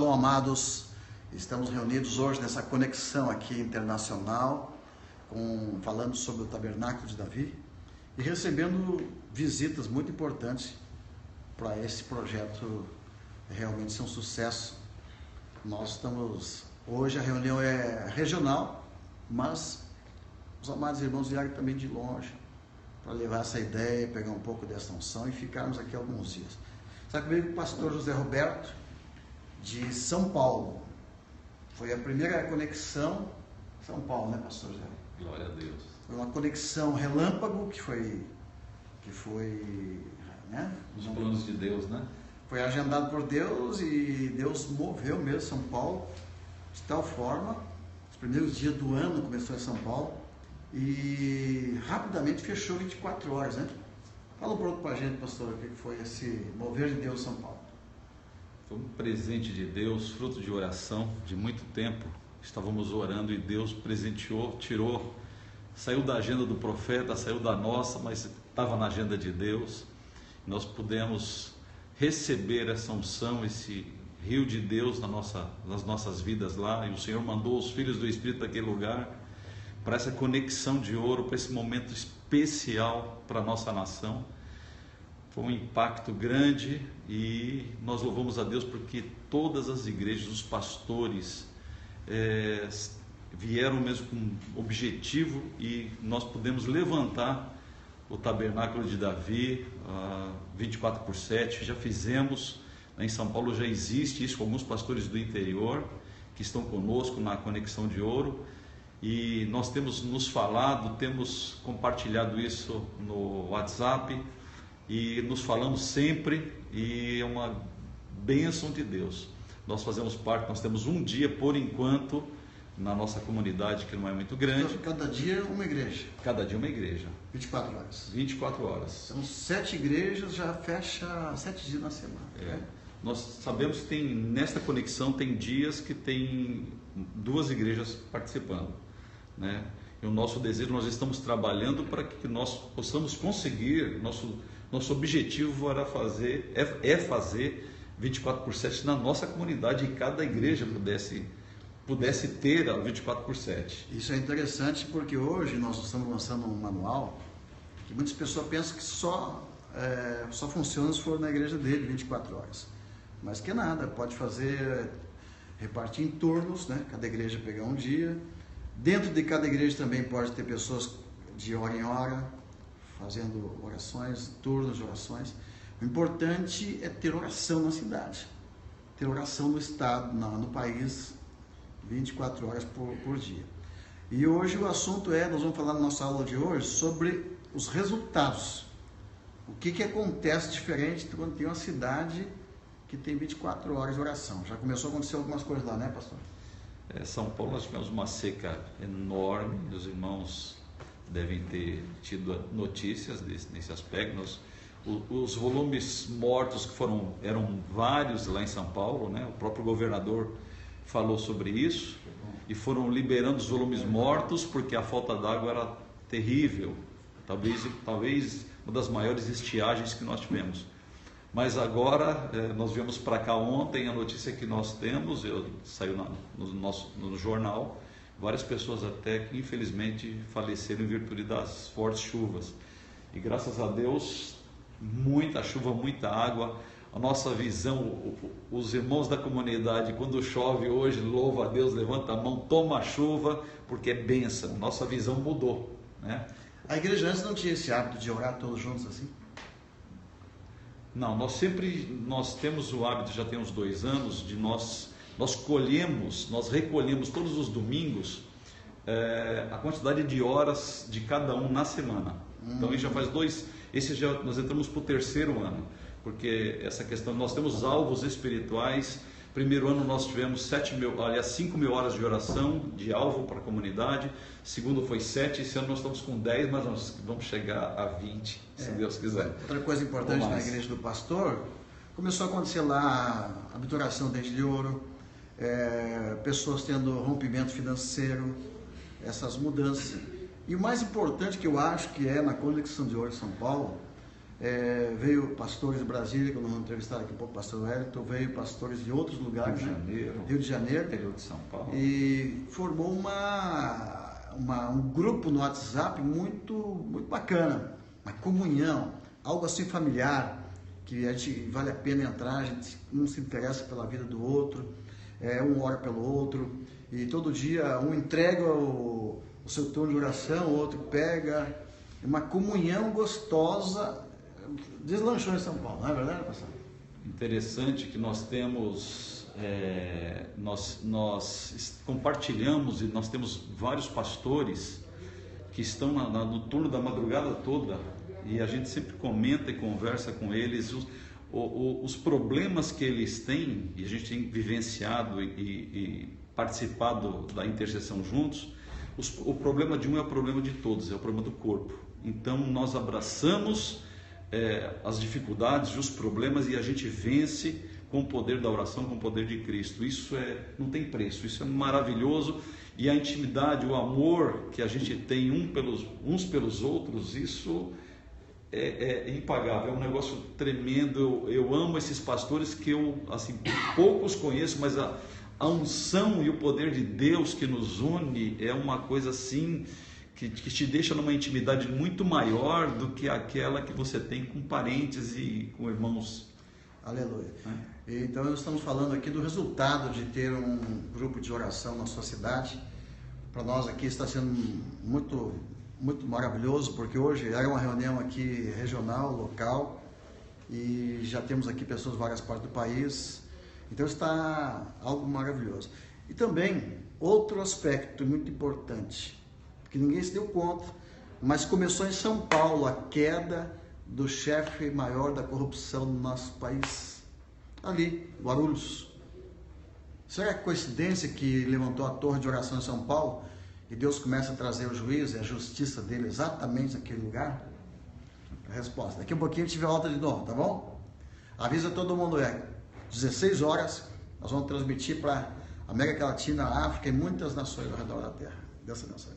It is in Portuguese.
Shalom, amados. Estamos reunidos hoje nessa conexão aqui internacional, falando sobre o Tabernáculo de Davi e recebendo visitas muito importantes para esse projeto realmente ser um sucesso. Nós estamos, hoje a reunião é regional, mas os amados irmãos vieram também de longe para levar essa ideia, pegar um pouco dessa unção e ficarmos aqui alguns dias. Está comigo o pastor José Roberto, de São Paulo. Foi a primeira conexão São Paulo, né, pastor José? Glória a Deus. Foi uma conexão relâmpago que foi né? Os planos de Deus, né? Foi agendado por Deus e Deus moveu mesmo São Paulo de tal forma. Os primeiros dias do ano começou em São Paulo e rapidamente fechou 24 horas, né? Fala um pouco para a gente, pastor, o que foi esse mover de Deus em São Paulo. Foi um presente de Deus, fruto de oração de muito tempo. Estávamos orando e Deus presenteou, tirou, saiu da agenda do profeta, saiu da nossa, mas estava na agenda de Deus. Nós pudemos receber essa unção, esse rio de Deus nas nossas vidas lá, e o Senhor mandou os filhos do Espírito para aquele lugar, para essa conexão de ouro, para esse momento especial para a nossa nação. Foi um impacto grande e nós louvamos a Deus porque todas as igrejas, os pastores vieram mesmo com um objetivo e nós pudemos levantar o Tabernáculo de Davi 24/7. Já fizemos, em São Paulo já existe isso com alguns pastores do interior que estão conosco na Conexão de Ouro, e nós temos nos falado, temos compartilhado isso no WhatsApp e nos falamos sempre, e é uma bênção de Deus. Nós fazemos parte, nós temos um dia por enquanto na nossa comunidade, que não é muito grande. Cada dia uma igreja. Cada dia uma igreja. 24 horas. 24 horas. São 7 igrejas, já fecha 7 dias na semana. Né? Nós sabemos que tem, nesta conexão, tem dias que tem 2 igrejas participando, né? E o nosso desejo, nós estamos trabalhando para que nós possamos conseguir, nosso objetivo era fazer 24/7 na nossa comunidade, e cada igreja pudesse ter a 24/7. Isso é interessante porque hoje nós estamos lançando um manual que muitas pessoas pensam que só funciona se for na igreja dele 24 horas. Mas que nada, pode fazer, repartir em turnos, né? Cada igreja pegar um dia. Dentro de cada igreja também pode ter pessoas de hora em hora, fazendo orações, turnos de orações. O importante é ter oração na cidade, ter oração no estado, no país, 24 horas por dia. E hoje o assunto nós vamos falar na nossa aula de hoje sobre os resultados. O que acontece diferente quando tem uma cidade que tem 24 horas de oração. Já começou a acontecer algumas coisas lá, né, pastor? São Paulo, nós tivemos uma seca enorme, os irmãos devem ter tido notícias nesse aspecto. Os volumes mortos que eram vários lá em São Paulo, né? O próprio governador falou sobre isso, e foram liberando os volumes mortos porque a falta d'água era terrível, talvez uma das maiores estiagens que nós tivemos. Mas agora, nós viemos para cá ontem, a notícia que nós temos, saiu no jornal, várias pessoas até que infelizmente faleceram em virtude das fortes chuvas. E graças a Deus, muita chuva, muita água. A nossa visão, os irmãos da comunidade, quando chove hoje, louva a Deus, levanta a mão, toma a chuva, porque é bênção. Nossa visão mudou, né? A igreja antes não tinha esse hábito de orar todos juntos assim? Não, nós temos o hábito, já tem uns 2 anos, de nós recolhemos todos os domingos a quantidade de horas de cada um na semana. Então isso já faz nós entramos para o 3º ano, porque essa questão, nós temos alvos espirituais. Primeiro ano nós tivemos 5.000 horas de oração de alvo para a comunidade. Segundo foi 7, esse ano nós estamos com 10, mas nós vamos chegar a 20, se Deus quiser. Outra coisa importante na igreja do pastor, começou a acontecer lá a obturação do dente de ouro, pessoas tendo rompimento financeiro, essas mudanças. E o mais importante que eu acho que na Conexão de Ouro em São Paulo, veio pastores de Brasília, que eu não vou entrevistar daqui a pouco, o pastor Wellington, veio pastores de outros lugares, Rio de Janeiro, interior de São Paulo, e formou um grupo no WhatsApp muito bacana, uma comunhão, algo assim familiar, que a gente vale a pena entrar, a gente um se interessa pela vida do outro, um ora pelo outro, e todo dia um entrega o seu turno de oração, o outro pega, uma comunhão gostosa, deslanchou em São Paulo, não é verdade, pastor? Interessante que nós temos, nós compartilhamos, e nós temos vários pastores que estão no turno da madrugada toda, e a gente sempre comenta e conversa com eles os problemas que eles têm, e a gente tem vivenciado e participado da intercessão juntos. O problema de um é o problema de todos, é o problema do corpo. Então nós abraçamos as dificuldades e os problemas, e a gente vence com o poder da oração, com o poder de Cristo. Isso não tem preço, isso é maravilhoso, e a intimidade, o amor que a gente tem uns pelos outros, isso é impagável, é um negócio tremendo. Eu amo esses pastores que eu assim poucos conheço, mas a unção e o poder de Deus que nos une é uma coisa assim que te deixa numa intimidade muito maior do que aquela que você tem com parentes e com irmãos. Aleluia. Então nós estamos falando aqui do resultado de ter um grupo de oração na sua cidade. Para nós aqui está sendo muito maravilhoso, porque hoje era uma reunião aqui regional, local, e já temos aqui pessoas de várias partes do país, então está algo maravilhoso. E também outro aspecto muito importante, que ninguém se deu conta, mas começou em São Paulo a queda do chefe maior da corrupção no nosso país, ali, Guarulhos. Será que é coincidência que levantou a torre de oração em São Paulo e Deus começa a trazer o juízo e a justiça dele exatamente naquele lugar? A resposta, daqui a pouquinho a gente volta de novo, tá bom? Avisa todo mundo, 16 horas, nós vamos transmitir para América Latina, África e muitas nações ao redor da terra. Deus abençoe.